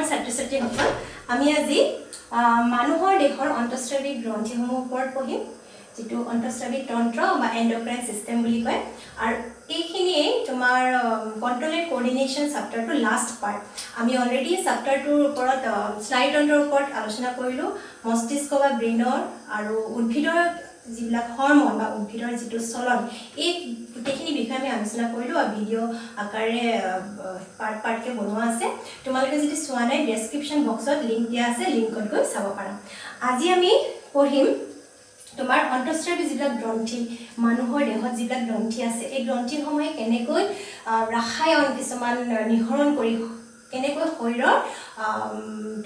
ছাত্ৰ-ছাত্ৰীসকল আমি আজি মানুহৰ দেহৰ অন্তঃস্ৰাৱিক গ্ৰন্থিসমূহৰ ওপৰত পঢ়িম যেটো অন্তঃস্ৰাৱিক তন্ত্ৰ বা এন্ডোক্ৰাইন সিস্টেম বুলি কয় আৰু এইখিনিয়ে তোমাৰ কন্ট্ৰোল এন্ড কোঅৰ্ডিনেশন চেপ্টাৰটো লাষ্ট পাৰ্ট আমি অলৰেডি চেপ্টাৰটোৰ ওপৰত স্নায়ু তন্ত্ৰৰ ওপৰত আলোচনা কৰিলো মস্তিষ্ক বা ব্ৰেইনৰ আৰু উদ্ভিদৰ যিবিলাক হৰমন বা উদ্ভিদৰ যেটো চলন এই গোটেইখিনি বিষয়ে আমি আলোচনা কৰিলো আৰু ভিডিও আকাৰে পাৰ্ট বনোৱা আছে তোমালোকে যদি চোৱা নাই ডেসক্ৰিপচন বক্সত লিংক দিয়া আছে লিংকত গৈ চাব পাৰা আজি আমি পঢ়িম তোমাৰ অন্তঃস্ৰাৱী যিবিলাক গ্ৰন্থি মানুহৰ দেহত যিবিলাক গ্ৰন্থি আছে এই গ্ৰন্থিসমূহে কেনেকৈ ৰাসায়ন কিছুমান নিহৰণ কৰি কেনেকৈ শৰীৰৰ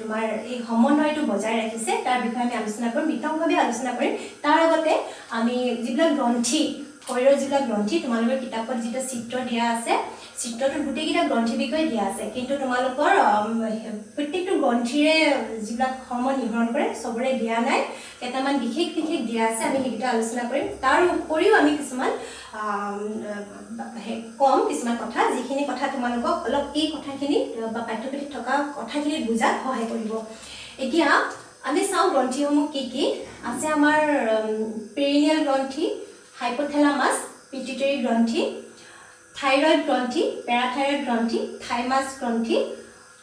তোমাৰ এই সমন্বয়টো বজাই ৰাখিছে তাৰ বিষয়ে আমি আলোচনা কৰিম বিতংভাৱে আলোচনা কৰিম তাৰ আগতে আমি যিবিলাক গ্ৰন্থি শৰীৰৰ যিবিলাক গ্ৰন্থি তোমালোকৰ কিতাপত যেটা চিত্ৰ দিয়া আছে চিত্ৰটো গুটেইকিটা গ্ৰন্থি বিষয়ে দিয়া আছে কিন্তু তোমালোকৰ প্ৰত্যেকটো গ্ৰন্থিৰে যিবিলাক হৰমন নিহৰণ কৰে সবৰে দিয়া নাই কেইটামান বিশেষ দিয়া আছে আমি হেকিটা আলোচনা কৰিম তাৰ উপৰিও আমি কিছুমান কম কিছুমান কথা যিখিনি কথা তোমালোকক অলপ এই কথাখিনি বা পাঠ্যপুথিত থকা কথাখিনি বুজাত সহায় কৰিব এতিয়া আমি চাও গ্ৰন্থিসমূহ কি আছে আমাৰ পেৰিনিয়াল গ্ৰন্থি হাইপোথেলামাস পিটুইটাৰী গ্ৰন্থি থাইৰয়েড গ্ৰন্থি পেৰাথাইৰয়েড গ্ৰন্থি থাইমাস গ্ৰন্থি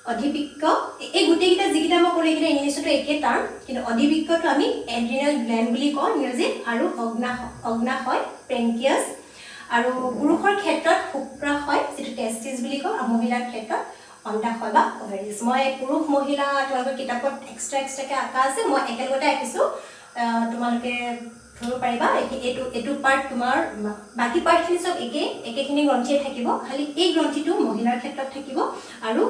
অধিবৃক্ক এই গুটেইকিটা যিকিটা মই ক'লে কিটা ইংলিছতো একে টাৰ্ম কিন্তু অধিবৃক্কটো আমি এড্ৰিনাল গ্ল্যান্ড বুলি কওঁ ইংৰাজীত আৰু অগ্নাশয় পেনক্ৰিয়াছ আৰু পুৰুষৰ ক্ষেত্ৰত শুক্ৰাশয় যেটো টেস্টিস বুলি কওঁ আৰু মহিলাৰ ক্ষেত্ৰত অন্ডাশয় বা ওভাৰিছ মই পুৰুষ মহিলা তোমালোকৰ কিতাপত এক্সট্ৰাকে আঁকা আছে মই একেলগতে আঁকিছো তোমালোকে ধৰিব পাৰিবা এটো পাৰ্ট তোমাৰ বাকি পাৰ্টখিনি সব একেখিনি গ্ৰন্থিয়ে থাকিব খালি এই গ্ৰন্থিটো মহিলাৰ ক্ষেত্ৰত থাকিব আৰু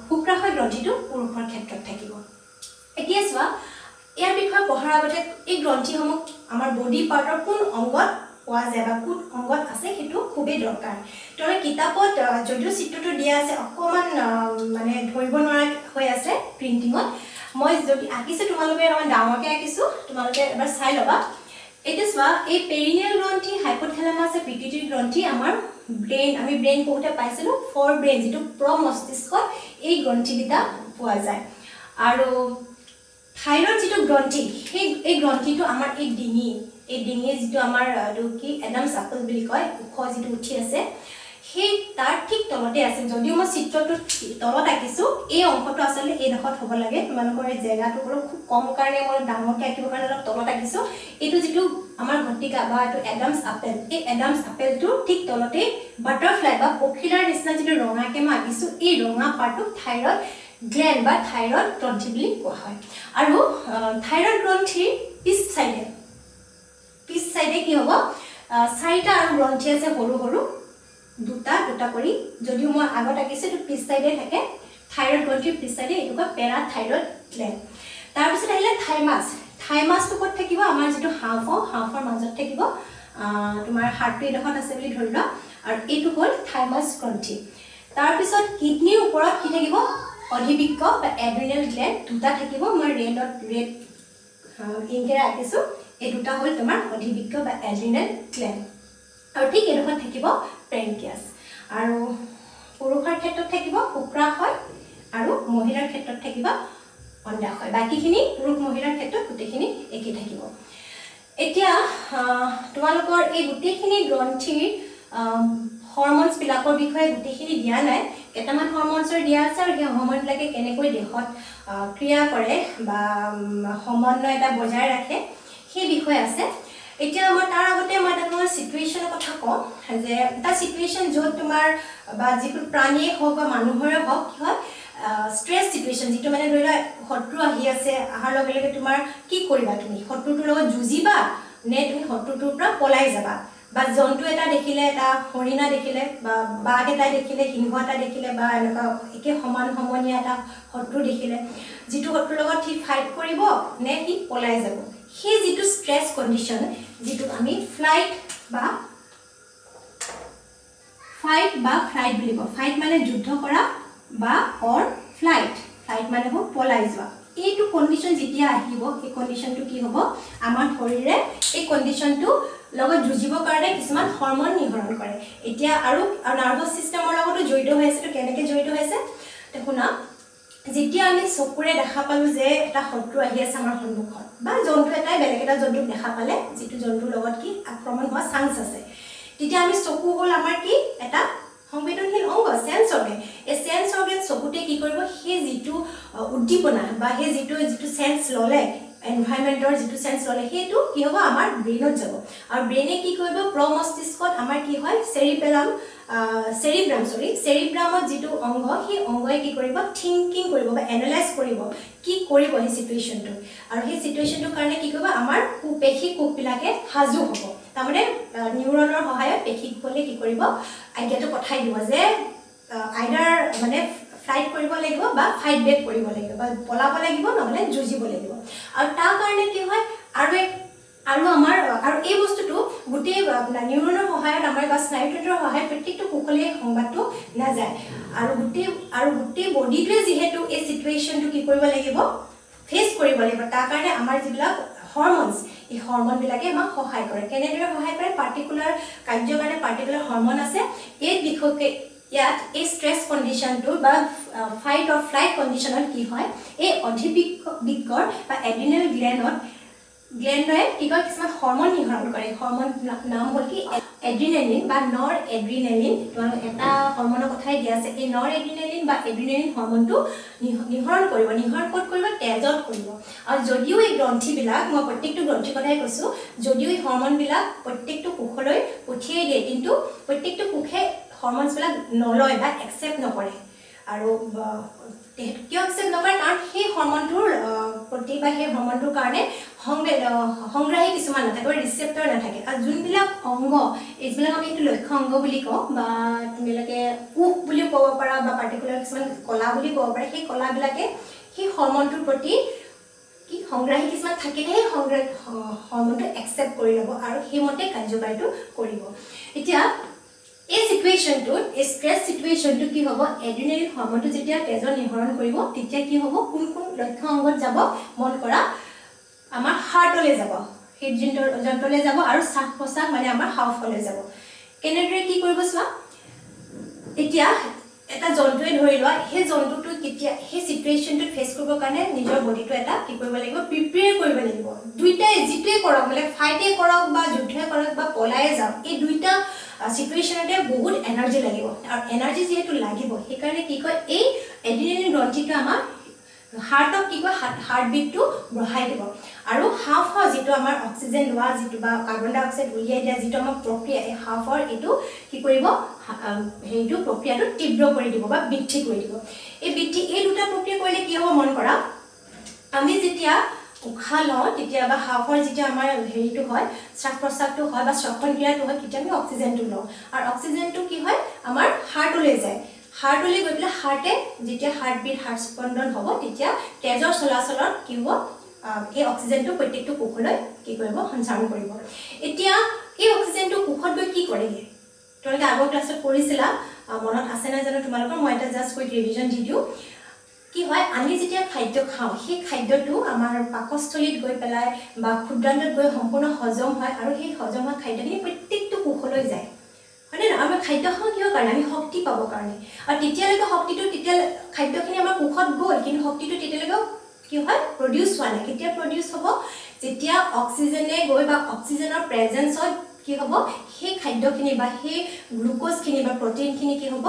শুক্ৰাশয় গ্ৰন্থিটো পুৰুষৰ ক্ষেত্ৰত থাকিব এতিয়া চোৱা ইয়াৰ বিষয়ে পঢ়াৰ আগতে এই গ্ৰন্থিসমূহ আমাৰ বডি পাৰ্টৰ কোন অংগত পোৱা যায় বা কোন অংগত আছে হেতু খুবেই দৰকাৰ তৰে কিতাপত যদিও চিত্ৰটো দিয়া আছে অকমান মানে ধৰিব নোৱাৰা হৈ আছে প্ৰিন্টিংত মই যদি আঁকিছো তোমালোকে অকমান ডাঙৰকে আঁকিছো তোমালোকে এবাৰ চাই লবা এটা চোৱা এই পেৰিনিয়াল গ্ৰন্থি হাইপোথেলামাস আৰু পিটুইটাৰী গ্ৰন্থি আমাৰ আমি ব্ৰেইন পঢ়োতে পাইছিলো ফৰ ব্ৰেইন যেটো প্ৰমস্তিষ্কত এই গ্ৰন্থিকিটা পোৱা যায় আৰু থাইৰয়েড যেটো গ্ৰন্থি এই গ্ৰন্থিটো আমাৰ এই ডিঙি যেটো আমাৰ কি এডামছ আপল বুলি কয় উখ যেটো উঠি আছে সেই তাৰ ঠিক তলতে আছে যদিও মই চিত্ৰটো তলত আঁকিছো এই অংশটো আসলে এই দখত হ'ব লাগে তোমালোকৰ এই জায়গাটো খুব কম কাৰণে মই ডাঙৰকে আঁকিবৰ কাৰণে অলপ তলত আঁকিছো এইটো যেটো আমাৰ ঘটিকা বা এটো এডামছ আপেল এই এডামছ আপেলটো ঠিক তলতে বাটাৰফ্লাই বা পখিলাৰ নিচিনা যেটো ৰঙাকে মই আঁকিছো এই ৰঙা পাৰ্টটো থাইৰয়েড গ্ল্যান্ড বা থাইৰয়েড গ্ৰন্থি বুলি কোৱা হয় আৰু থাইৰয়েড গ্ৰন্থি পিছ সাইডে কি হ'ব চাৰিটা আৰু গ্ৰন্থি আছে সৰু দুটা কৰি যদিও মই আগত আঁকিছো তো পিছ সাইডে থাকে থাইৰয়েড গ্ৰন্থিৰ পিছ সাইডে এটুকা পেৰাথাইৰয়েড গ্ল্যান্ড তাৰ পিছত আহিলে থাইমাসটো ক'ত থাকিব আমাৰ যেটো হাঁফৰ মাজত থাকিব তোমাৰ হাৰ্টটো এডখত আছে বুলি ধৰি লোৱা আৰু এইটো হ'ল থাইমাস গ্ৰন্থি তাৰ পিছত কিডনিৰ ওপৰত কি থাকিব অধিবৃক্ক বা এড্ৰিনেল গ্ল্যান্ড দুটা থাকিব মই ৰেড ইংকেৰে আঁকিছো এই দুটা হ'ল তোমাৰ অধিবৃক্ক বা এড্ৰিনেল গ্ল্যান্ড আৰু ঠিক এডখত থাকিব পেনক্ৰিয়াছ আৰু পুৰুষৰ ক্ষেত্ৰত থাকিব শুক্ৰাশয় আৰু মহিলাৰ ক্ষেত্ৰত থাকিব অন্ডাশয় বাকিখিনি পুৰুষ মহিলাৰ ক্ষেত্ৰত গুটেইখিনি একে থাকিব এতিয়া তোমালোকৰ এই গুটেইখিনি গ্ৰন্থিৰ হৰমনছ বিলাকৰ বিষয়ে গুটেইখিনি দিয়া নাই কেটামান হৰমনছৰ দিয়া আছে আৰু এই হৰমন বিলাকে কেনেকৈ দেহত ক্ৰিয়া কৰে বা সমন্বয় এটা বজাই ৰাখে সেই বিষয় আছে এতিয়া মই তাৰ আগতে মই তোমাৰ সিচুৱেচনৰ কথা কম যে এটা সিচুৱেচন যত তোমাৰ বা যিটো প্ৰাণীয়ে হওক বা মানুহৰে হওক কি হয় স্ট্ৰেস সিচুৱেচন যেটো মানে ধৰিলা শত্ৰু আহি আছে আহাৰ লগে লগে তোমাৰ কি কৰিবা তুমি শত্ৰুটোৰ লগত যুজিবা নে তুমি শত্ৰুটোৰ পৰা পলাই যাবা বা জন্তু এটা দেখিলে এটা হৰিণা দেখিলে বা বাঘ এটা দেখিলে সিংহ এটা দেখিলে বা এনেকা একে সমান সমনীয়া এটা শত্ৰু দেখিলে যেটো শত্ৰুৰ লগত ঠিক ফাইট কৰিব নে কি পলাই যাব সেই যেটো স্ট্ৰেস কন্ডিশন যেটো আমি ফ্লাইট বা ফ্লাইট বুলি কওঁ ফাইট মানে যুদ্ধ কৰা বা অৰ ফ্লাইট মানে হ'ল পলাই যোৱা এইটো কন্ডিশন যেতিয়া আহিব এই কন্ডিশনটো কি হ'ব আমাৰ শৰীৰে এই কন্ডিশনটো লগত যুজিবৰ কাৰণে কিছুমান হৰমন নিহৰণ কৰে এতিয়া আৰু নাৰ্ভাছ সিস্টেমৰ লগতো জড়িত হৈ আছে তো কেনেকৈ জড়িত হৈ আছে দেখুনা যেতিয়া আমি চকুৰে দেখা পালো যে এটা শত্ৰু আহি আছে আমাৰ সন্মুখত বা জন্তু এটাই বেলেগ এটা জন্তুক দেখা পালে যিটো জন্তুৰ লগত কি আক্ৰমণ হোৱা চান্স আছে তেতিয়া আমি চকু হ'ল আমাৰ কি এটা সংবেদনশীল অংগ সেন্স অৰ্গেন এই সেন্স অৰ্গেন চকুতে কি কৰিব সেই যিটো উদ্দীপনা বা সেই যিটো সেন্স ললে এনভাইৰনমেন্টৰ যিটো সেন্স ললে সেইটো কি হ'ব আমাৰ ব্ৰেইনত যাব আৰু ব্ৰেইনে কি কৰিব প্ৰমস্তিষ্কত আমাৰ কি হয় চেৰিব্ৰামত যিটো অংগ সেই অংগই কি কৰিব থিংকিং কৰিব বা এনালাইজ কৰিব কি কৰিব এই সিচুৱেচনটো আৰু সেই সিচুৱেচনটোৰ কাৰণে কি কৰিব আমাৰ পেশী কোষবিলাকে সাজু হ'ব তাৰমানে নিউৰনৰ সহায়ত পেশী কোষে কি কৰিব আইডিয়াটো পঠাই দিব যে আইডাৰ মানে ফ্লাইট কৰিব লাগিব বা ফাইট বেক কৰিব লাগিব বা পলাব লাগিব নহলে যুঁজিব লাগিব আৰু তাৰ কাৰণে কি হয় আৰু আমাৰ আৰু এই বস্তুটো গোটেই নিউৰনৰ সহায়ত আমাৰ বা স্নায়ুতন্ত্ৰৰ সহায়ত প্ৰত্যেকটো কোষলে সংবাদটো নাযায় আৰু গোটেই বডিটোৱে যিহেতু এই সিচুৱেচনটো কি কৰিব লাগিব ফেচ কৰিব লাগিব তাৰ কাৰণে আমাৰ যিবিলাক হৰমনছ এই হৰমনবিলাকে আমাক সহায় কৰে কেনেদৰে সহায় কৰে পাৰ্টিকুলাৰ কাৰ্যৰ কাৰণে পাৰ্টিকুলাৰ হৰমন আছে এই বিশেষকৈ ইয়াত এই ষ্ট্ৰেছ কণ্ডিশ্যনটো বা ফাইট অৰ ফ্লাইট কণ্ডিশ্যনত কি হয় এই অধিবিকৰ বা এড্ৰিনেল গ্লেণ্ডে কি কয় কিছুমান হৰমন নিঃসৰণ কৰে হৰমন নাম হ'ল কি এড্ৰিনেলিন বা নৰ এড্ৰিনেলিন তোমালোক এটা হৰমনৰ কথাই দিয়া আছে এই নৰ এড্ৰিনেলিন বা এড্ৰিনেলিন হৰমনটো নিঃসৰণ কৰিব নিঃসৰণ ক'ত কৰিব তেজত কৰিব আৰু যদিও এই গ্ৰন্থিবিলাক মই প্ৰত্যেকটো গ্ৰন্থিৰ কথাই কৈছোঁ যদিও এই হৰমনবিলাক প্ৰত্যেকটো কোষলৈ পঠিয়াই দিয়ে কিন্তু প্ৰত্যেকটো কোষে হৰমনছবিলাক নলয় বা একচেপ্ট নকৰে আৰু কিয় একচেপ্ট নকৰে কাৰণ সেই হৰমনটোৰ প্ৰতি বা সেই হৰমনটোৰ কাৰণে সংগ্ৰাহী কিছুমান নাথাকে ৰিচেপ্টৰ নাথাকে আৰু যোনবিলাক অংগ এইবিলাক আমি এইটো লক্ষ্য অংগ বুলি কওঁ বা তোমালোকে কোষ বুলিও ক'ব পাৰা বা পাৰ্টিকুলাৰ কিছুমান কলা বুলি ক'ব পাৰা সেই কলাবিলাকে সেই হৰমনটোৰ প্ৰতি কি সংগ্ৰাহী কিছুমান থাকিলে সেই হৰমনটো একচেপ্ট কৰি ল'ব আৰু সেইমতে কাৰ্যকাৰীটো কৰিব এতিয়া এই সিচুৱেচনটোত এই ষ্ট্ৰেছ সিচুৱেচনটো কি হ'ব এড্ৰিনেলিন হৰমনটো যেতিয়া তেজত নিঃসৰণ কৰিব তেতিয়া কি হ'ব কোন লক্ষ্য অংগত যাব মন কৰা আমাৰ হাৰ্টলৈ যাব হৃদযন্ত্ৰলৈ যাব আৰু শ্বাস প্ৰশ্বাস মানে আমাৰ হাওঁফাওলৈ যাব কেনেদৰে কি কৰিব চোৱা এতিয়া এটা জন্তুৱে ধৰি লোৱা সেই জন্তুটো কেতিয়া সেই সিচুৱেচনটো ফেচ কৰিবৰ কাৰণে নিজৰ বডিটো এটা কি কৰিব লাগিব প্ৰিপেয়াৰ কৰিব লাগিব দুইটাই যিটোৱে কৰক মানে ফাইটে কৰক বা যুদ্ধই কৰক বা পলায়ে যাওক এই দুইটা সিচুৱেচনতে বহুত এনাৰ্জি লাগিব আৰু এনাৰ্জি যেহেতু লাগিব সেইকাৰণে কি কয় এই এড্ৰিনেলিন গ্ৰন্থিটো আমাৰ হাৰ্টক কি কয় হাৰ্ট বিটটো বঢ়াই দিব আৰু হাওঁফাওঁ যিটো আমাৰ অক্সিজেন লোৱা যিটো বা কাৰ্বন ডাই অক্সাইড উলিয়াই দিয়া যিটো আমাৰ প্ৰক্ৰিয়া এই হাওঁফাওঁৰ এইটো কি কৰিব সেইটো প্ৰক্ৰিয়াটো তীব্ৰ কৰি দিব বা বৃদ্ধি কৰি দিব এই দুটা প্ৰক্ৰিয়া কৰিলে কি হ'ব মন কৰা আমি যেতিয়া উশাহ লওঁ তেতিয়া বা হাওঁফাওঁৰ যেতিয়া আমাৰ হেৰিটো হয় শ্বাস প্ৰশ্বাসটো হয় বা শ্বসন ক্ৰিয়াটো হয় তেতিয়া আমি অক্সিজেনটো লওঁ আৰু অক্সিজেনটো কি হয় আমাৰ হাৰ্টলৈ যায় হাৰ্টলৈ গৈ পেলাই হাৰ্টে যেতিয়া হাৰ্টবিট হাৰ্ট স্পন্দন হ'ব তেতিয়া তেজৰ চলাচলত কি হ'ব এই অক্সিজেনটো প্ৰত্যেকটো কোষলৈ কি কৰিব সঞ্চাৰণ কৰিব এতিয়া এই অক্সিজেনটো কোষত গৈ কি কৰেগে তোমালোকে আগৰ ক্লাছত পঢ়িছিলা মনত আছে নাই জানো তোমালোকৰ মই এটা জাষ্ট কুইক ৰিভিজন দি দিওঁ কি হয় আমি যেতিয়া খাদ্য খাওঁ সেই খাদ্যটো আমাৰ পাকস্থলীত গৈ পেলাই বা ক্ষুদ্ৰান্তত গৈ সম্পূৰ্ণ হজম হয় আৰু সেই হজম হোৱা খাদ্যখিনি প্ৰত্যেকটো কোষলৈ যায় হয়নে না আমি খাদ্য খাওঁ কিহৰ কাৰণে আমি শক্তি পাবৰ কাৰণে আৰু তেতিয়ালৈকে শক্তিটো খাদ্যখিনি আমাৰ কোষত গ'ল কিন্তু শক্তিটো তেতিয়ালৈকে কি হয় প্ৰডিউচ হোৱা নাই কেতিয়া প্ৰডিউচ হ'ব যেতিয়া অক্সিজেনে গৈ বা অক্সিজেনৰ প্ৰেজেন্সত কি হ'ব সেই খাদ্যখিনি বা সেই গ্লুকোজখিনি বা প্ৰটিনখিনি কি হ'ব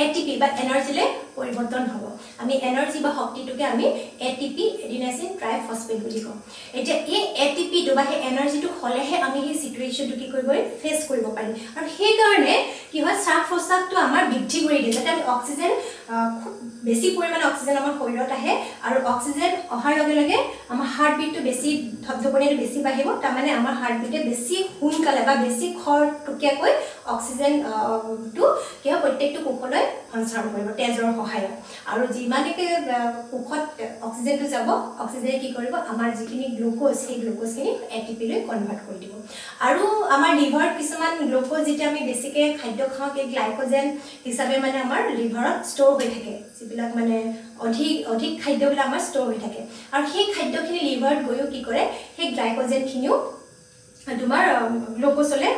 এটিপি বা এনাৰ্জিলৈ পৰিৱৰ্তন হ'ব আমি এনাৰ্জি বা শক্তিটোকে আমি এটিপি এডিনাইজিন ট্ৰাইফসফেট বুলি কওঁ এতিয়া এই এটিপিটো বা সেই এনাৰ্জিটো হ'লেহে আমি সেই সিচুৱেচনটো কি কৰিব ফেচ কৰিব পাৰিম আৰু সেইকাৰণে কি হয় শ্বাস প্ৰশ্বাসটো আমাৰ বৃদ্ধি কৰি দিয়ে যাতে আমি অক্সিজেন খুব বেছি পৰিমাণে অক্সিজেন আমাৰ শৰীৰত আহে আৰু অক্সিজেন অহাৰ লগে লগে আমাৰ হাৰ্টবিটটো বেছি ধপধপনিটো বেছি বাঢ়িব তাৰমানে আমাৰ হাৰ্টবিটে বেছি সোনকালে বা বেছি খৰতকীয়াকৈ অক্সিজেনটো কি হয় প্ৰত্যেকটো কোষলৈ সঞ্চাৰণ কৰিব তেজৰ সহায়ত আৰু যিমানকে কোষত অক্সিজেনটো যাব অক্সিজেনে কি কৰিব আমাৰ যিখিনি গ্লুকোজ সেই গ্লুকোজখিনি এটিপিলৈ কনভাৰ্ট কৰি দিব আৰু আমাৰ লিভাৰত কিছুমান গ্লুকোজ যেতিয়া আমি বেছিকৈ খাদ্য খাওঁ সেই গ্লাইকোজেন হিচাপে মানে আমাৰ লিভাৰত ষ্ট'ৰ হৈ থাকে যিবিলাক মানে অধিক খাদ্যবিলাক আমাৰ ষ্ট'ৰ হৈ থাকে আৰু সেই খাদ্যখিনি লিভাৰত গৈও কি কৰে সেই গ্লাইকোজেনখিনিও তোমাৰ গ্লুকোজলে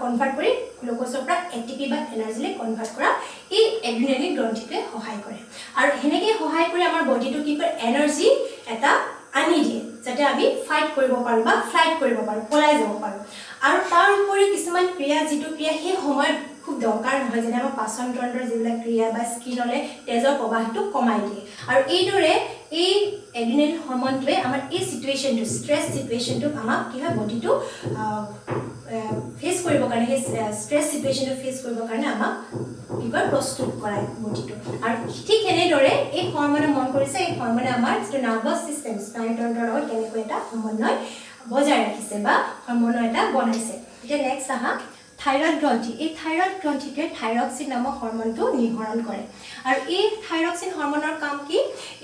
কনভাৰ্ট কৰি গ্লুকোজৰ পৰা এটিপি বা এনাৰ্জিলে কনভাৰ্ট কৰা এই এড্ৰিনালিন গ্ৰন্থিটোৱে সহায় কৰে আৰু হেনেকে সহায় কৰি আমাৰ বডিটো কি কৰে এনাৰ্জি এটা আনি দিয়ে যাতে আমি ফাইট কৰিব পাৰো বা ফ্লাইট কৰিব পাৰো পলাই যাব পাৰো আৰু তাৰ উপৰি কিছুমান ক্ৰিয়া যিটো ক্ৰিয়া সেই সময়ত খুব দৰকাৰ নহয় যেনে আমাৰ পাচন তন্ত্ৰৰ যিবিলাক ক্ৰিয়া বা স্কিনলে তেজৰ প্ৰবাহটো কমাই দিয়ে আৰু এইদৰে এই এড্ৰিনালিন হৰমনটোৱে আমাৰ এই সিচুৱেশনটো স্ট্ৰেছ সিচুৱেশনটো আমাক কি হয় বডিটো ফেস কৰিবৰ কাৰণে সেই স্ট্ৰেছ সিচুৱেশনটো ফেস কৰিবৰ কাৰণে আমাক কি কয় প্ৰস্তুত কৰায় বডিটো আৰু ঠিক এনেদৰে এই হৰমনে মন কৰিছে এই হৰমনে আমাৰ যিটো নাৰ্ভাছ সিস্টেম স্নায়ুতন্ত্ৰৰ লগত কেনেকৈ এটা সমন্বয় বজাই ৰাখিছে বা হৰমনৰ এটা বনাইছে এতিয়া নেক্সট আহা থাইৰয়েড গ্ৰন্থি এই থাইৰয়েড গ্ৰন্থিটোৱে থাইৰক্সিন নামৰ হৰমনটো নিঃসৰণ কৰে আৰু এই থাইৰক্সিন হৰমনৰ কাম কি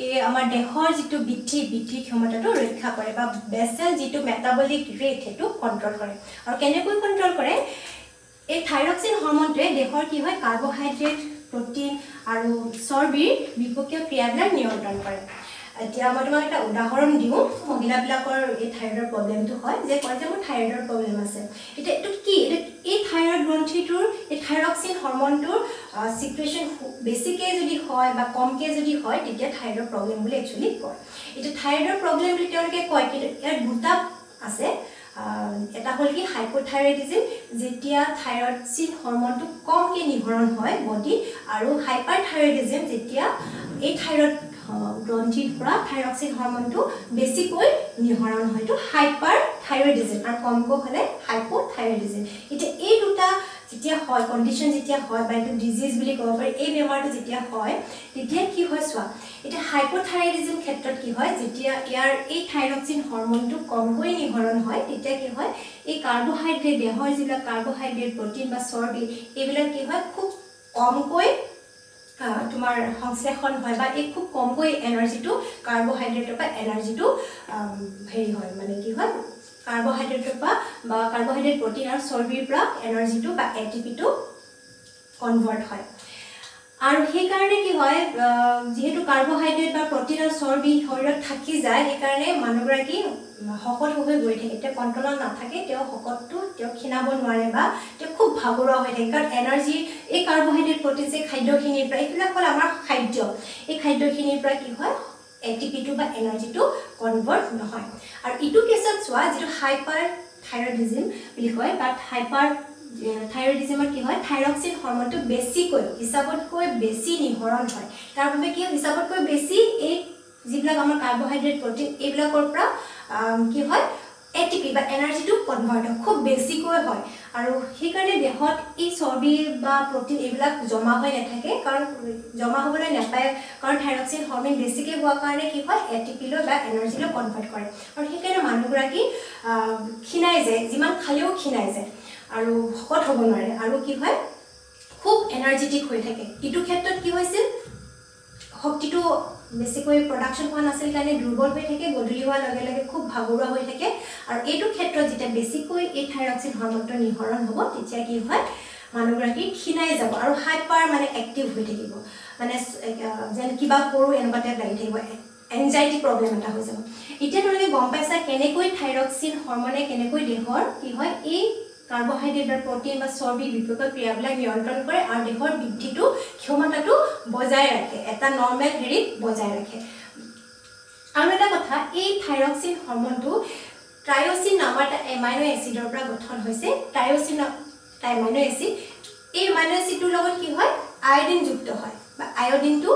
এই আমাৰ দেহৰ যিটো বৃদ্ধি ক্ষমতাটো ৰক্ষা কৰে বা বেসেল যিটো মেটাবলিক ৰেট হেতু কন্ট্ৰোল কৰে আৰু কেনেকৈ কন্ট্ৰোল কৰে এই থাইৰক্সিন হৰমনটোৱে দেহৰ কি হয় কাৰ্বোহাইড্ৰেট প্ৰটিন আৰু চৰ্বিৰ বিপক্ষীয় ক্ৰিয়াবিলাক নিয়ন্ত্ৰণ কৰে এতিয়া মই তোমাক এটা উদাহৰণ দিও মহিলাবিলাকৰ এই থাইৰয়েডৰ প্ৰবলেমটো হয় যে কয় যে মোৰ থাইৰয়েডৰ প্ৰবলেম আছে এটা এটো কি এই থাইৰয়েড গ্ৰন্থিটোৰ এই থাইৰক্সিন হৰমনটোৰ সিক্ৰেশন বেছিকে যদি হয় বা কমকে যদি হয় তেতিয়া থাইৰয়েড প্ৰবলেম বুলি একচুয়ালি কয় এটা থাইৰয়েডৰ প্ৰবলেম বুলি তেওঁলোকে কয় কিন্তু ইয়াৰ দুটা আছে এটা হল কি হাইপোথাইৰয়েডিজম যেতিয়া থাইৰক্সিন হৰমনটো কমকে নিহৰণ হয় বডি আৰু হাইপাৰথাইৰয়েডিজম যেতিয়া এই থাইৰয়েড গ্ৰন্থিৰ পৰা থাইৰক্সিন হৰমনটো বেছিকৈ নিহৰণ হয়তো হাইপাৰথাইৰয়েডিজম আৰু কমকৈ হলে হাইপোথাইৰয়েডিজম এতিয়া এই দুটা যেতিয়া হয় কন্ডিশন যেতিয়া হয় বা এটা ডিজিজ বুলি ক'ব পাৰি এই বেমাৰটো যেতিয়া হয় তেতিয়া কি হয় সোৱা এটা হাইপোথাইৰয়েডিজম ক্ষেত্ৰত কি হয় যেতিয়া ইয়াৰ এই থাইৰক্সিন হৰমনটো কমকৈ নিহৰণ হয় তেতিয়া কি হয় এই কাৰ্বোহাইড্ৰেট দেহৰ যিবিলাক কাৰ্বোহাইড্ৰেট প্ৰটিন বা চৰ্বি এইবিলাক কি হয় খুব কমকৈ তোমাৰ সংশ্লেষণ হয় বা এই খুব কমকৈ এনাৰ্জিটো কাৰ্বোহাইড্ৰেটৰ পৰা এনাৰ্জিটো হেৰি হয় মানে কি হয় কাৰ্বোহাইড্ৰেটৰ পৰা বা কাৰ্বোহাইড্ৰেট প্ৰটিন আৰু চৰ্বিৰ পৰা এনাৰ্জিটো বা এটিপিটো কনভাৰ্ট হয় আৰু সেই কাৰণে কি হয় যেহেতু কাৰ্বোহাইড্ৰেট বা প্ৰটিন আৰু চৰ্বি শৰীৰত থাকি যায় সেই কাৰণে মানুহগৰাকী হকত হৈ গৈ থাকে তে কন্ট্ৰোলত নাথাকে তেও হকতটো তেও খিনাব নোৱাৰে বা তে খুব ভাগৰুৱা হৈ থাকে কাৰণ এনাৰ্জি এই কাৰ্বোহাইড্ৰেট প্ৰটিন যে খাদ্যখিনিৰ পৰা এইবিলাক হল আমাৰ খাদ্য এই খাদ্যখিনিৰ পৰা কি হয় এটিপিটো বা এনাৰ্জিটো কনভাৰ্ট নহয় আৰু ইটো কেছত সোৱা যেটো হাইপাৰ থাইৰয়েডিজম বুলি কয় বা হাইপাৰ থাইৰয়েডিজমৰ কি হয় থাইৰক্সিন হৰমনটো বেছিকৈ হিসাবতকৈ বেছি নিহৰণ হয় তাৰ বাবে কি হিসাবতকৈ বেছি এই যিবিলাক আমাৰ কাৰ্বোহাইড্ৰেট প্ৰটিন এইবিলাকৰ পৰা কি হয় এটিপি বা এনাৰ্জিটো কনভাৰ্ট হয় খুব বেছিকৈ হয় আৰু সেই কাৰণে দেহত এই চৰ্বি বা প্ৰটিন এইবিলাক জমা হৈ নাথাকে কাৰণ জমা হ'বলৈ নাপায় কাৰণ থাইৰক্সিন হৰমন বেছিকৈ হোৱাৰ কাৰণে কি হয় এটিপি লৈ বা এনাৰ্জিলৈ কনভাৰ্ট কৰে আৰু সেই কাৰণে মানুহগৰাকী খিনাই যায় যিমান খালেও খিনাই যায় আৰু হকত হ'ব নোৱাৰে আৰু কি হয় খুব এনাৰ্জেটিক হৈ থাকে ইটো ক্ষেত্ৰত কি হৈছিল শক্তিটো বেছিকৈ প্ৰডাকশন হোৱা নাছিল কাৰণে দুৰ্বল হৈ থাকে গধুলি হোৱাৰ লগে লগে খুব ভাগৰুৱা হৈ থাকে আৰু এইটো ক্ষেত্ৰত যেতিয়া বেছিকৈ এই থাইৰক্সিন হৰমনটো নিহৰণ হ'ব তেতিয়া কি হয় মানুহগৰাকী খিনাই যাব আৰু হাইপাৰ মানে এক্টিভ হৈ থাকিব মানে যেন কিবা কৰো এনেকুৱা টাইপ লাগি থাকিব এনজাইটি প্ৰবলেম এটা হৈ যাব এতিয়া তোমালোকে গম পাইছা কেনেকৈ থাইৰক্সিন হৰমনে কেনেকৈ দেহৰ কি হয় এই কাৰ্বোহাইড্ৰেট বা প্ৰটিন বা চৰ্বি বিপক্ষ ক্ৰিয়াবিলাক নিয়ন্ত্ৰণ কৰে আৰু দেহৰ বৃদ্ধিটো ক্ষমতাটো বজাই ৰাখে এটা নৰ্মেল হেৰিত বজাই ৰাখে আৰু এটা কথা এই থাইৰক্সিন হৰমনটো ট্ৰাইঅচিন নামৰ এটা এমাইনো এচিডৰ পৰা গঠন হৈছে ট্ৰাইঅচিন এমাইনো এচিড এই এমাইনো এচিডৰ লগত কি হয় আয়োডিন যুক্ত হয় বা আয়োডিনটো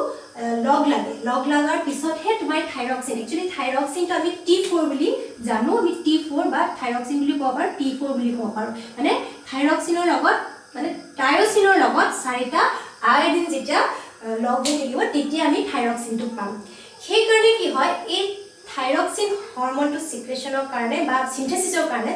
লগ লাগাৰ পিছতহে তোমাৰ থাইৰক্সিন একচুয়ালি থাইৰক্সিনটো আমি T4 বুলি জানো আমি T4 বা থাইৰক্সিন বুলি ক'ব পাৰো T4 বুলি ক'ব পাৰো মানে থাইৰক্সিনৰ লগত মানে ট্ৰাইঅচিনৰ লগত চাৰিটা আয়োডিন যেতিয়া লগ হৈ থাকিব তেতিয়া আমি থাইৰক্সিনটো পাম সেই কাৰণে কি হয় এই থাইৰক্সিন হৰমনটো সিক্ৰেশনৰ কাৰণে বা সিনথেসিসৰ কাৰণে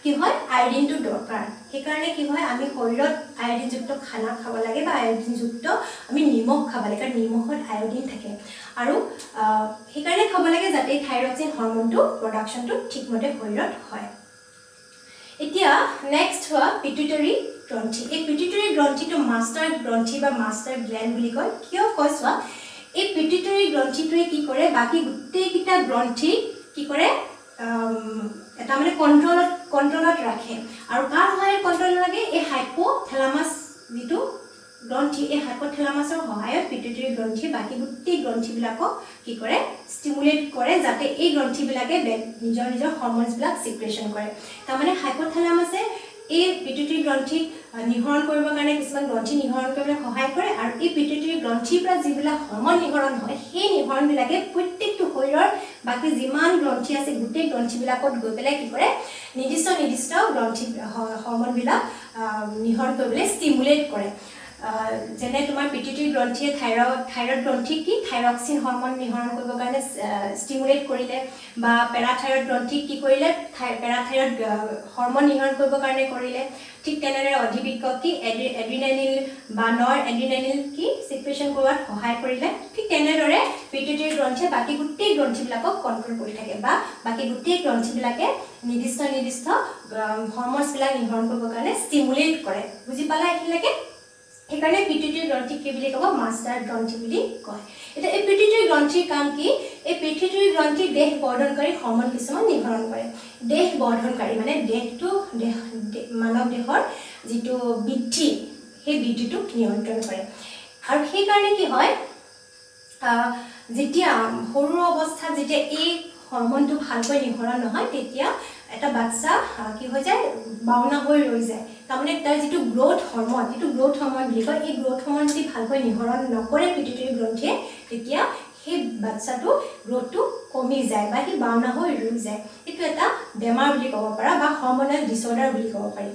কি হয় আয়োডিনটো দৰকাৰ সেই কাৰণে কি হয় আমি শৰীৰত আয়োডিনযুক্ত খানা খাব লাগে বা আয়োডিনযুক্ত আমি নিমখ খাব লাগে কাৰণ নিমখত আয়োডিন থাকে আৰু সেই কাৰণে খাব লাগে যাতে থাইৰক্সিন হৰমনটো প্ৰডাকশনটো ঠিকমতে শৰীৰত হয় এতিয়া নেক্সট হোৱা পিটুইটাৰি গ্ৰন্থি এই পিটুইটাৰি গ্ৰন্থিটো মাষ্টাৰ গ্ৰন্থি বা মাষ্টাৰ গ্ল্যান্ড বুলি কয় কিয় কৈছোৱা এই পিটুইটাৰি গ্ৰন্থিটোৱে কি কৰে বাকি গোটেইকিটা গ্ৰন্থি কি কৰে এটা মানে কন্ট্ৰলত ৰাখে আৰু কাৰ সহায়ত কন্ট্ৰল ৰাখে এই হাইপোথেলামাছ যিটো গ্ৰন্থি এই হাইপোথেলামাছৰ সহায়ত পিটুইটাৰী গ্ৰন্থি বাকি গোটেই গ্ৰন্থিবিলাকক কি কৰে ষ্টিমুলেট কৰে যাতে এই গ্ৰন্থিবিলাকে নিজৰ নিজৰ হৰম'নছবিলাক সিক্ৰেশ্যন কৰে তাৰমানে হাইপোথেলামাছে এই পিটুইটাৰী গ্ৰন্থি নিহৰণ কৰিবৰ কাৰণে কিছুমান গ্ৰন্থি নিহৰণ কৰিবলৈ সহায় কৰে আৰু এই পিটুইটাৰী গ্ৰন্থিৰ পৰা যিবিলাক হৰম'ন নিহৰণ হয় সেই নিহৰণবিলাকে প্ৰত্যেকটো শৰীৰৰ বাকি যিমান গ্ৰন্থি আছে গোটেই গ্ৰন্থিবিলাকত গৈ পেলাই কি কৰে নিৰ্দিষ্ট গ্ৰন্থি হৰম'নবিলাক নিহৰণ কৰিবলৈ ষ্টিমুলেট কৰে যেনে তোমাৰ পিটুইটাৰী গ্ৰন্থিয়ে থাইৰয়ড গ্ৰন্থি কি থাইৰক্সিন হৰম'ন নিহৰণ কৰিবৰ কাৰণে ষ্টিমুলেট কৰিলে বা পেৰাথাইৰয়ড গ্ৰন্থি কি কৰিলে পেৰাথাইৰয়ড হৰম'ন নিহৰণ কৰিবৰ কাৰণে কৰিলে ঠিক তেনেদৰে অধিবৃক্ক কি এড্ৰিনালিন বা নৰ এড্ৰিনালিন কি সিক্ৰেশ্যন কৰাত সহায় কৰিলে ঠিক তেনেদৰে পিটুইটাৰী গ্ৰন্থিয়ে বাকি গোটেই গ্ৰন্থিবিলাকক কন্ট্ৰল কৰি থাকে বা বাকি গোটেই গ্ৰন্থিবিলাকে নিৰ্দিষ্ট হৰম'নছবিলাক নিহৰণ কৰিবৰ কাৰণে ষ্টিমুলেট কৰে বুজি পালা এখিলৈকে সেইকাৰণে পিটুইটাৰী গ্ৰন্থি কি বুলি ক'ব মাষ্টাৰ গ্ৰন্থি বুলি কয় এটা এই পিটুইটাৰী গ্ৰন্থিৰ কাম কি এই পিটুইটাৰী গ্ৰন্থি দেহ বৰ্ধনকাৰী হৰম'ন কিছুমান নিহৰণ কৰে দেহ বৰ্ধনকাৰী মানে দেহটো মানৱ দেহৰ যিটো বৃদ্ধি সেই বৃদ্ধিটোক নিয়ন্ত্ৰণ কৰে আৰু সেইকাৰণে কি হয় যেতিয়া সৰু অৱস্থাত যেতিয়া এই হৰম'নটো ভালকৈ নিহৰণ নহয় তেতিয়া এটা বাচ্চা কি হৈ যায় বাউনা হৈ ৰৈ যায় তাৰমানে তাৰ যিটো গ্ৰোথ হৰম'ন বুলি কয় এই গ্ৰোথ হৰম'ন যদি ভালকৈ নিহৰণ নকৰে পিটুইটাৰী গ্ৰন্থিয়ে তেতিয়া সেই বাচ্চাটো গ্ৰোথটো কমি যায় বা সি বাউনা হৈ ৰৈ যায় এইটো এটা বেমাৰ বুলি ক'ব পাৰা বা হৰম'নেল ডিছঅৰ্ডাৰ বুলি ক'ব পাৰি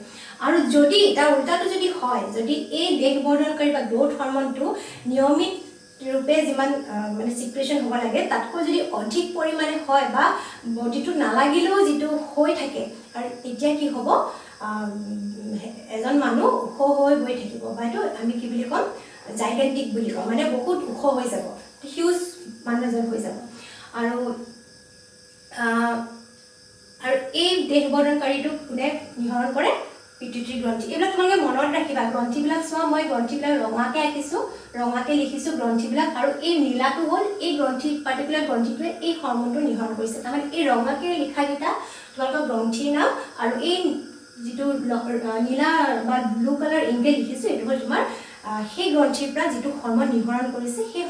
আৰু যদি তাৰ উল্টাটো যদি হয় যদি এই দেহ বৰ্ধনকাৰী বা গ্ৰোথ হৰম'নটো নিয়মিত ৰূপে যিমান মানে সিক্ৰেশ্যন হ'ব লাগে তাতকৈ যদি অধিক পৰিমাণে হয় বা বডিটো নালাগিলেও যিটো হৈ থাকে আৰু তেতিয়া কি হ'ব এজন মানুহ ওখ হৈ গৈ থাকিব বা এইটো আমি কি বুলি ক'ম জাইগেণ্টিক বুলি কওঁ মানে বহুত ওখ হৈ যাব হিউজ মানুহ এজন হৈ যাব আৰু এই দেহ বৰ্ধনকাৰীটো কোনে নিহৰণ কৰে পিটুইটাৰী গ্ৰন্থি এইবিলাক তোমালোকে মনত ৰাখিবা গ্ৰন্থিবিলাক চোৱা মই গ্ৰন্থিবিলাক ৰঙাকৈ আঁকিছোঁ ৰঙাকৈ লিখিছোঁ গ্ৰন্থিবিলাক আৰু এই নীলাটো হ'ল এই গ্ৰন্থি পাৰ্টিকুলাৰ গ্ৰন্থিটোৱে এই হৰম'নটো নিহৰণ কৰিছে তাৰমানে এই ৰঙাকৈ লিখাকেইটা তোমালোকৰ গ্ৰন্থিৰ নাম আৰু এই যিটো নীলা বা ব্লু কালাৰ ইংকে লিখিছোঁ এইটো হ'ল তোমাৰ সেই গ্ৰন্থিৰ পৰা যিটো হৰম'ন নিহৰণ কৰিছে সেই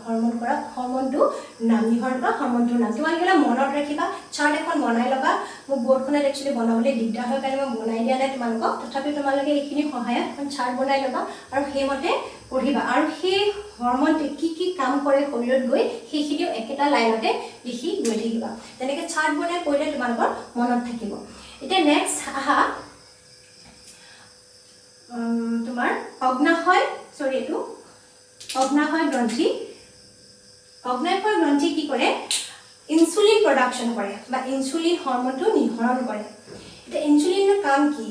হৰম'নটো নাম নিহৰণ কৰা হৰম'নটোৰ নাম তোমালোকে মনত ৰাখিবা চাৰ্ট এখন বনাই ল'বা মোক বৰ্ডখনত একচুৱেলি বনাবলৈ দিগদাৰ হয় কাৰণে মই বনাই দিয়া নাই তোমালোকক তথাপি তোমালোকে এইখিনি সহায়ত এখন চাৰ্ট বনাই ল'বা আৰু সেইমতে পঢ়িবা আৰু সেই হৰম'নটোৱে কি কাম কৰে শৰীৰত গৈ সেইখিনিও একেটা লাইনতে লিখি গৈ থাকিবা তেনেকৈ চাৰ্ট বনাই পঢ়িলে তোমালোকৰ মনত থাকিব এতিয়া নেক্সট আহা তোমাৰ অগ্নাশয় গ্ৰন্থি কি কৰে ইনসুলিন প্ৰডাকশন কৰে বা ইনসুলিন হৰম'নটো নিহৰণ কৰে এটা ইনসুলিনৰ কাম কি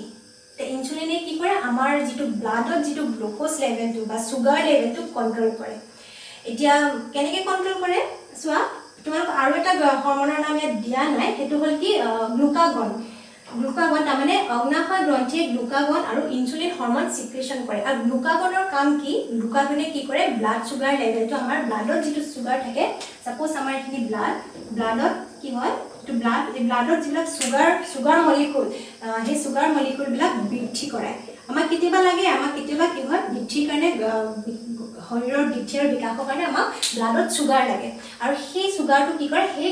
এটা ইনসুলিনে কি কৰে আমাৰ যিটো ব্লাডত যিটো গ্লুকোজ লেভেলটো বা সুগাৰ লেভেলটো কন্ট্ৰল কৰে এতিয়া কেনেকৈ কন্ট্ৰল কৰে চোৱা তোমালোক আৰু এটা হৰম'নৰ নাম ইয়াত দিয়া নাই সেইটো হ'ল কি গ্লুকাগন তাৰমানে অগ্নাশয় গ্ৰন্থিয়ে গ্লুকাগন আৰু ইনসুলিন হৰম'ন সিক্ৰেশ্যন কৰে আৰু গ্লুকাগনৰ কাম কি গ্লুকাগনে কি কৰে ব্লাড সুগাৰ লেভেলটো আমাৰ ব্লাডত যিটো সুগাৰ থাকে সাপোজ আমাৰ এখিনি ব্লাডত কি হয় তো ব্লাডত যিবিলাক সুগাৰ মলিকুল সেই সুগাৰ মলিকুলবিলাক বৃদ্ধি কৰে আমাক কেতিয়াবা লাগে আমাক কেতিয়াবা কি হয় বৃদ্ধিৰ কাৰণে শৰীৰৰ বৃদ্ধি আৰু বিকাশৰ কাৰণে আমাক ব্লাডত সুগাৰ লাগে আৰু সেই সুগাৰটো কি কৰে সেই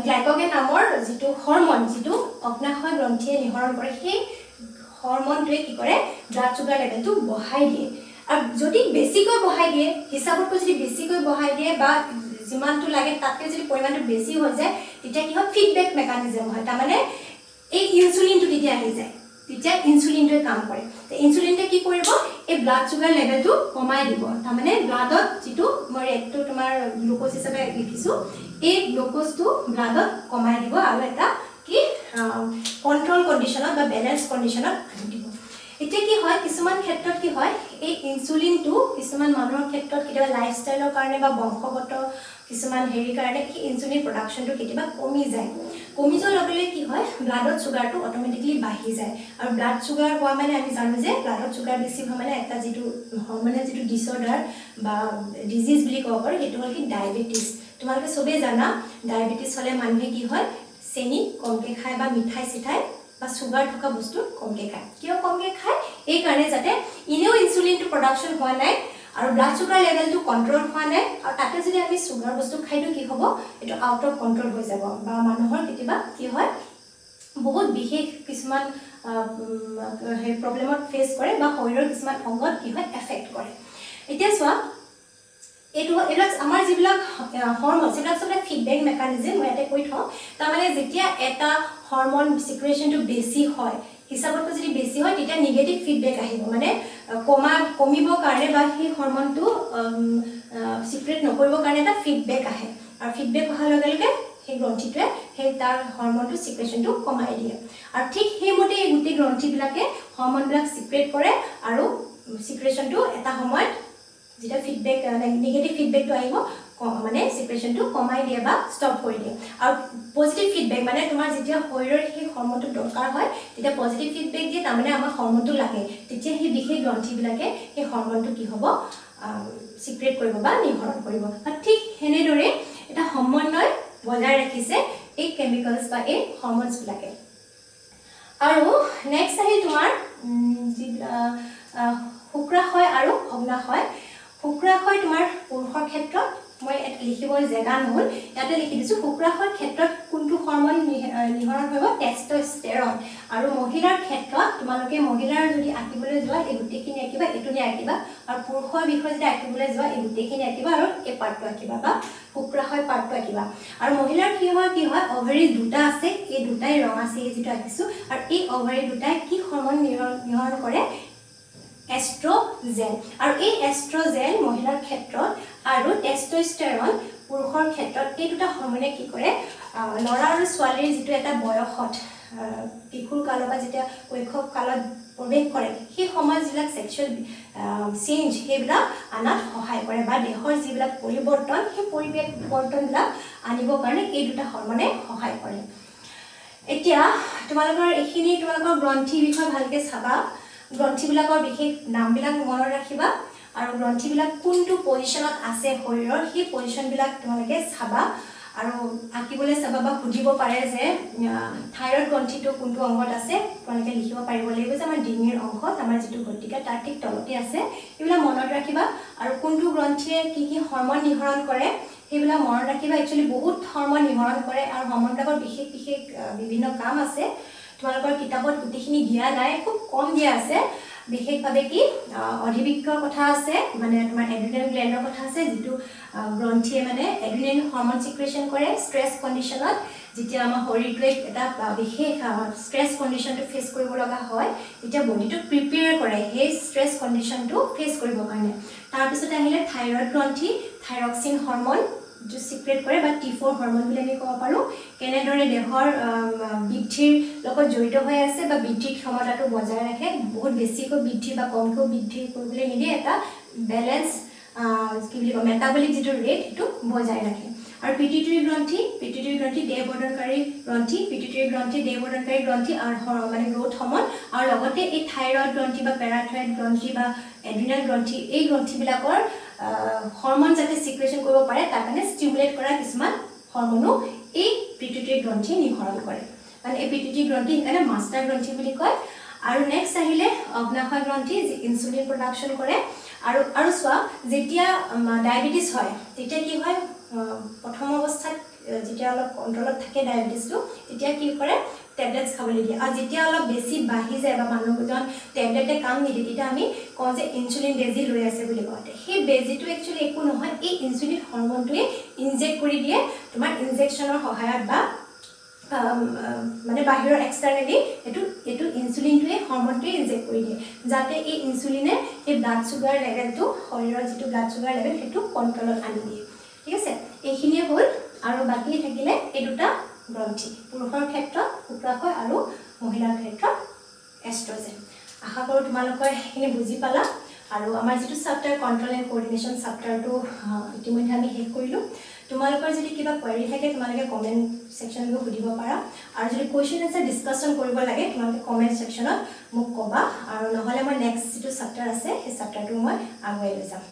গ্লাইকোগেন নামৰ যিটো হৰম'ন যিটো অগ্নাশয় গ্ৰন্থিয়ে নিহৰণ কৰে সেই হৰম'নটোৱে কি কৰে ব্লাড সুগাৰ লেভেলটো বঢ়াই দিয়ে আৰু যদি বেছিকৈ বঢ়াই দিয়ে হিচাপতকৈ যদি বেছিকৈ বঢ়াই দিয়ে বা যিমানটো লাগে তাতকৈ যদি পৰিমাণটো বেছি হৈ যায় তেতিয়া কি হয় ফিডবেক মেকানিজম হয় তাৰমানে এই ইনসুলিনটো তেতিয়া আহি যায় তেতিয়া ইনসুলিনটোৱে কাম কৰে তো ইনসুলিনটোৱে কি কৰিব এই ব্লাড সুগাৰ লেভেলটো কমাই দিব তাৰমানে ব্লাডত যিটো মই ৰেটটো তোমাৰ গ্লুকোজ হিচাপে লিখিছোঁ এই গ্লুকোজটো ব্লাডত কমাই দিব আৰু এটা কি কন্ট্ৰল কণ্ডিশ্যনত বা বেলেঞ্চ কণ্ডিশ্যনত আনি দিব এতিয়া কি হয় কিছুমান ক্ষেত্ৰত কি হয় এই ইনসুলিনটো কিছুমান মানুহৰ ক্ষেত্ৰত কেতিয়াবা লাইফষ্টাইলৰ কাৰণে বা বংশগত কিছুমান হেৰিৰ কাৰণে এই ইনসুলিন প্ৰডাকশ্যনটো কেতিয়াবা কমি যায় কমি যোৱাৰ লগে লগে কি হয় ব্লাডত সুগাৰটো অটোমেটিকলি বাঢ়ি যায় আৰু ব্লাড সুগাৰ হোৱা মানে আমি জানো যে ব্লাডত সুগাৰ বেছি হোৱা মানে এটা যিটো হৰম'নেল যিটো ডিসঅৰ্ডাৰ বা ডিজিজ বুলি ক'ব পাৰো সেইটো হ'ল কি ডায়াবেটিস তোমালোকে সবেই জানা ডায়াবেটিস হলে মানুহে কি হয় চেনি কমকে খায় বা মিঠাই চিঠাই বা সুগাৰ থকা বস্তু কমকে খায় কিয় কমকে খায় এই কাৰণে যাতে ইনেও ইনসুলিনটো প্ৰডাকচন হোৱা নাই আৰু ব্লাড সুগাৰ লেভেলটো কন্ট্ৰোল হোৱা নাই আৰু তাতে যদি আমি সুগাৰ বস্তু খাইটো কি হ'ব এটো আউট অফ কন্ট্ৰোল হৈ যাব বা মানুহৰ কিবা কি হয় বহুত বিশেষ কিছুমান হে প্ৰবলেমত ফেস কৰে বা শৰীৰৰ কিছুমান অংগত কি হয় এফেক্ট কৰে এতিয়া চোৱা এবিলাক আমাৰ যিবিলাক হৰমন সেবিলাক সব ফিডব্যাক মেকানিজম মই ইয়াতে কৈ থওঁ তাৰ মানে যেতিয়া এটা হৰমন সিক্ৰেশনটো বেছি হয় হিসাবত যদি বেছি হয় তেতিয়া নেগেটিভ ফিডব্যাক আহিব মানে কমিব কাৰণে বা সেই হৰমনটো সিক্ৰেট নকৰিব কাৰণে এটা ফিডব্যাক আহে আৰু ফিডব্যাক অহাৰ লগে লগে সেই গ্ৰন্থিটোৱে সেই তাৰ হৰমনটো সিক্ৰেশনটো কমাই দিয়ে আৰু ঠিক সেইমতে এই গুটি গ্ৰন্থিবিলাকে হৰমনবিলাক সিক্ৰেট কৰে আৰু সিক্ৰেশনটো এটা সময়ত যেটা ফিডব্যাক নেগেটিভ ফিডব্যাকটো আহিব মানে সিক্ৰেশনটো কমাই দিয়ে বা ষ্টপ কৰি দিয়ে আৰু পজিটিভ ফিডব্যাক মানে তোমাৰ যেতিয়া শৰীৰৰ সেই হৰমনটো দৰকাৰ হয় তেতিয়া পজিটিভ ফিডব্যাক দিয়ে তাৰ মানে আমাৰ হৰমনটো লাগে তেতিয়া সেই বিশেষ গ্ৰন্থিবিলাকে সেই হৰমনটো কি হ'ব সিক্ৰেট কৰিব বা নিহৰণ কৰিব আৰু ঠিক হেনেদৰে এটা সমন্বয় বজাই ৰাখিছে এই কেমিকেলছ বা এই হৰমনছ বিলাকে আৰু নেক্সট আহি তোমাৰ শুক্ৰাশয় আৰু ভগ্নাশয় শুক্ৰাশয় তোমাৰ পুৰুষৰ ক্ষেত্ৰত মই লিখিব জেগা নহল ইয়াতে লিখি দিছো শুক্ৰাশয়ৰ ক্ষেত্ৰত কোনটো হৰমন নিহৰণ হ'ব টেস্টোস্টেৰন আৰু মহিলাৰ ক্ষেত্ৰত তোমালোকে মহিলাৰ যদি আঁকিবলৈ যোৱা এই গুটিখিনি আঁকিবা এটুনি আঁকিবা আৰু পুৰুষৰ বিষয়ে যদি আঁকিবলৈ যোৱা এই গুটিখিনি আঁকিবা আৰু এই পাৰ্টটো আঁকিবা বা শুক্ৰাশয় পাৰ্টটো আঁকিবা আৰু মহিলাৰ কি হয় অভাৰী দুটা আছে এই দুটাই ৰং আছে এই যেটো আঁকিছো আৰু এই অভাৰী দুটাই কি হৰমন নিহৰণ কৰে এষ্ট্ৰোজেন আৰু এই এষ্ট্ৰোজেন মহিলাৰ ক্ষেত্ৰত আৰু টেস্টোস্টেৰন পুৰুষৰ ক্ষেত্ৰত এই দুটা হৰমনে কি কৰে লৰা আৰু ছোৱালীৰ যেটো এটা বয়সত কিশোৰ কালৰ বা যেতিয়া কৈশোৰ কালত প্ৰৱেশ কৰে সেই সময়ত যিবিলাক সেক্সুৱেল চেঞ্জ সেইবিলাক আনাত সহায় কৰে বা দেহৰ যিবিলাক পৰিৱৰ্তন সেই পৰিৱৰ্তনবিলাক আনিবৰ কাৰণে এই দুটা হৰমনে সহায় কৰে এতিয়া তোমালোকৰ এইখিনি তোমালোকৰ গ্ৰন্থি বিষয় ভালকে চাবা গ্ৰন্থিবিলাকৰ বিশেষ নামবিলাক মনত ৰাখিবা আৰু গ্ৰন্থিবিলাক কোনটো পজিশনত আছে শৰীৰৰ সেই পজিশনবিলাক তোমালোকে চাবা আৰু আঁকিবলৈ চাবা বা খুজিব পাৰে যে থাইৰয়ড গ্ৰন্থিটো কোনটো অংগত আছে তোমালোকে লিখিব পাৰিব লাগিব যে আমাৰ ডিঙিৰ অংশত আমাৰ যেটো গটিকা তাৰ ঠিক তলতে আছে এইবিলাক মনত ৰাখিবা আৰু কোনটো গ্ৰন্থিয়ে কি হৰমন নিহৰণ কৰে সেইবিলাক মনত ৰাখিবা একচুয়ালি বহুত হৰমন নিহৰণ কৰে আৰু হৰমনবিলাকৰ বিশেষ বিভিন্ন কাম আছে তোমালোকৰ কিতাপত গুটিখিনি দিয়া নাই খুব কম দিয়া আছে বিশেষভাৱে কি অধিবৃক্কৰ কথা আছে মানে তোমাৰ এড্ৰিনেল গ্ল্যান্ডৰ কথা আছে যেটো গ্ৰন্থিয়ে মানে এড্ৰিনেল হৰমন সিক্ৰেশন কৰে স্ট্ৰেছ কন্ডিশনত যেতিয়া আমাৰ শৰীৰটোৱে এটা বিশেষ স্ট্ৰেছ কন্ডিশনটো ফেস কৰিব লগা হয় তেতিয়া বডিটো প্ৰিপেয়াৰ কৰে সেই স্ট্ৰেছ কন্ডিশনটো ফেস কৰিবৰ কাৰণে তাৰ পিছত আহিলে থাইৰয়ড গ্ৰন্থি থাইৰক্সিন হৰমন जो सिक्रेट करे बा T4 हॉर्मोन বুলি আমি কব পাৰো কেনেদৰে দেহৰ বৃদ্ধিৰ লগত জড়িত হৈ আছে বা বৃদ্ধিৰ ক্ষমতাটো বজাই ৰাখে বহুত বেছিকৈ বৃদ্ধি বা কমকৈ বৃদ্ধি কৰিবলৈ নিদিয়ে এটা ব্যালেন্স কি বুলি কয় মেটাবলিক যেটো ৰেট এটো বজাই ৰাখে আৰু পিটুইটাৰি গ্ৰন্থি দেহবৰ্ধনকাৰী গ্ৰন্থি আৰু মানে গ্ৰোথ হৰমন আৰু লগতে এই থাইৰয়ড গ্ৰন্থি বা পেৰাথাইৰয়ড গ্ৰন্থি বা এড্ৰিনেল গ্ৰন্থি এই গ্ৰন্থিবিলাকৰ হৰমন যাতে সিক্ৰেশন কৰিব পাৰে তাৰ কাৰণে স্টিমুলেট কৰা কিছুমান হৰমনো এই পিটুইটাৰি গ্ৰন্থি নিহৰণ কৰে মানে এই পিটুইটাৰি গ্ৰন্থি এনে মাষ্টাৰ গ্ৰন্থি বুলি কয় আৰু নেক্সট আহিলে অগ্নাশয় গ্ৰন্থি যি ইনসুলিন প্ৰডাকচন কৰে আৰু সোৱা যেতিয়া ডায়াবেটিস হয় তেতিয়া কি হয় প্ৰথম অৱস্থাত যেতিয়া অলপ কন্ট্ৰোলত থাকে ডায়াবেটিসটো তেতিয়া কি কৰে টেবলেটস খাবলৈ দিয়ে আৰু যেতিয়া অলপ বেছি বাঢ়ি যায় বা মানুহজন টেবলেটে কাম নিদিয়ে তেতিয়া আমি কওঁ যে ইনসুলিন বেজি লৈ আছে বুলি কয় সেই বেজিটো একচুয়ালি একো নহয় এই ইনসুলিন হৰমনটোৱে ইনজেক্ট কৰি দিয়ে তোমাৰ ইনজেকচনৰ সহায়ত বা মানে বাহিৰৰ এক্সটাৰনালি এটো ইনসুলিনটোৱে হৰমনটোৱে ইনজেক্ট কৰি দিয়ে যাতে এই ইনসুলিনে এই ব্লাড সুগাৰ লেভেলটো শৰীৰৰ যেটো ব্লাড সুগাৰ লেভেল হেতু কন্ট্ৰোলত আনি দিয়ে ঠিক আছে এইখিনিয়ে হ'ল আৰু বাকি থাকিলে এই দুটা গ্ৰন্থি পুৰুষৰ ক্ষেত্ৰত শুক্ৰাশয় আৰু মহিলাৰ ক্ষেত্ৰত এষ্ট্ৰোজেন আশা কৰো তোমালোকে এইখিনি বুজি পালা আৰু আমাৰ যেটো চেপ্টাৰ কন্ট্ৰোল এণ্ড কোঅৰ্ডিনেশ্যন চেপ্টাৰটো ইতিমধ্যে আমি শেষ কৰিলো তোমালোকৰ যদি কিবা কোৱেৰি থাকে তোমালোকে কমেন্ট সেকশনত গৈ সুধিব পাৰা আৰু যদি কোৱেশ্চন আনসাৰ ডিসকাশন কৰিব লাগে তোমালোকে কমেন্ট সেকশনত মোক কবা আৰু নহলে মই নেক্সট যেটো চেপ্টাৰ আছে সেই চেপ্টাৰটো মই আগুৱাই লৈ যাম